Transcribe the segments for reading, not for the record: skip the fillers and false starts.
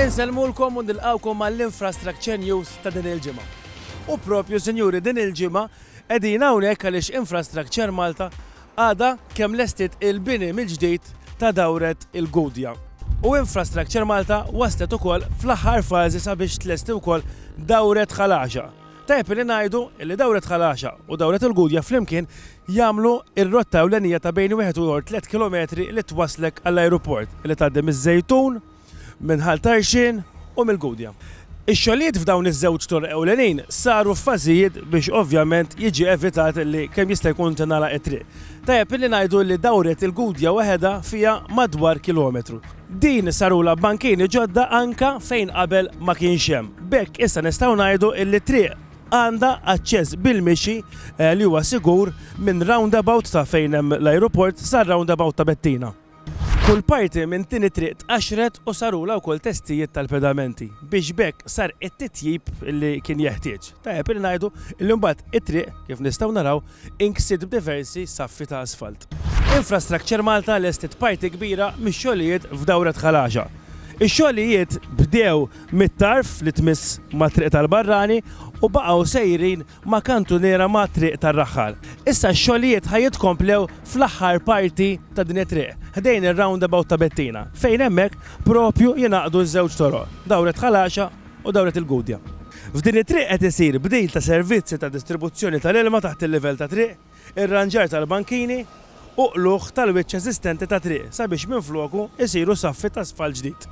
Inselmulkom u nilqawkom għall-Infrastructure News ta' din il-ġimgħa. U propju sinjuri din il-ġimgħa qegħdin hawnhekk għaliex Infrastructure Malta għadha kemm lestet il-bini mill-ġdid ta' dawret il-Gudja. U Infrastructure Malta waslet ukoll fl-aħħar fażi sabiex tlesti wkoll dawret Ħalaxa. Tajb li ngħidu li dawret Ħalaxa u dawret il-Gudja flimkien jagħmlu r-rotta ewlenija ta' bejn wieħed u 3 kilometri li twaslek għall-ajruport li tgħaddi miż-Żejtun minn Ħal Tarxin u mill-Gudja. Ix-xogħlijiet f'dawn iż-żewġ toroq ewlenin saru f'fażijiet biex ovvjament jiġi evitat li kemm jista' jkun tingħalaq it-triq. Tajjeb illi ngħidu li dawret il-Gudja waħedha fiha madwar kilometru. Din sarula bankini ġodda anka fejn qabel ma kienx hemm. B'hekk issa nistgħu ngħidu li triq għandha aċċess bil-mixi li huwa sigur minn roundabout ta' fejn hemm l-ajruport sar roundabout ta' Bettina. Kull parti minn din it-triq tqaxret u sarula wkoll testijiet tal-pedamenti biex bekk sar it-titjib li kien jeħtieġ. Tajjeb li ngħidu li mbagħad it-triq kif nistgħu naraw inksid b'diversi saffi ta' asfalt. Infrastructure Malta lestet parti kbira mix-xogħlijiet f'dawret Ħalaxa. Ix-xogħlijiet bdew mit-tarf li tmiss ma' triq tal-Barrani u baqgħu sejrin ma' kantuniera ma' triq tar-Raħħal. Issa x-xogħlijiet ħajjitkomplew fl-aħħar parti ta' din it-triq, ħdejn ir-roundabout ta' Bettina, fejn hemmhekk propju jingħaqdu ż-żewġ toroq, dawret Ħalaxa u dawret il-Gudja. F'din it-triq qed isir bdil ta' servizzi ta' distribuzzjoni tal-ilma taħt il-livell ta' triq, ir-ranġar tal-bankini u qluħ tal-wiċċ eżistenti ta' triq sabiex minfloku isiru saffi ta' asfalt ġdid.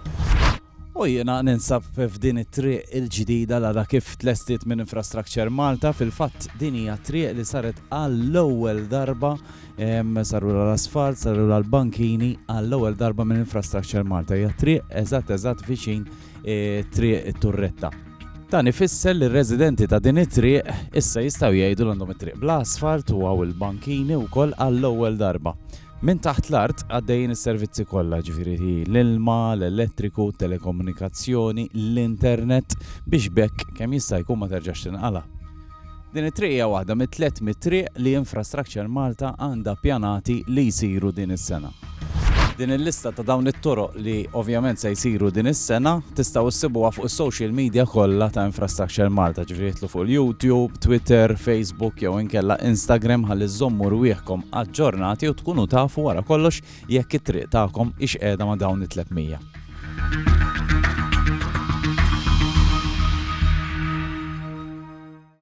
U jiena ninsab f'din it-triq il-ġdida l kif tlestiet minn Infrastructure Malta, fil-fatt din hija triq li saret għall-ewwel darba saru l-asfalt, saru l-bankini għall-ewwel darba minn Infrastructure Malta. Hija triq eżatt viċin triq Turretta. Dan ifisser li r-residenti ta' din it-triq issa jistgħu jgħidu għandhom it-triq bl-asfalt u għaw il-bankini wkoll għall-ewwel darba. Min taħt l-art għaddejjin is-servizzi kollha, ġifieri l-ilma, l-elettriku, telekomunikazzjoni, l-internet biex bekk kemm jista' jkun ma terġax tinqala'. Din it-triq hija waħda mit-tliet mit-triq li Infrastructure Malta għandha ppjanati li jsiru din is-sena. Din il-lista ta' dawn it-toroq li ovvjament se jsiru din is-sena tistgħu issibuha fuq is-social media kollha ta' Infrastructure Malta, ġifieri jitlu fuq YouTube, Twitter, Facebook jew inkella Instagram ħalli żommu rwieħkom aġġornati u tkunu tafu wara kollox jekk it-triq tagħkom ix qiegħda ma' dawn it-300.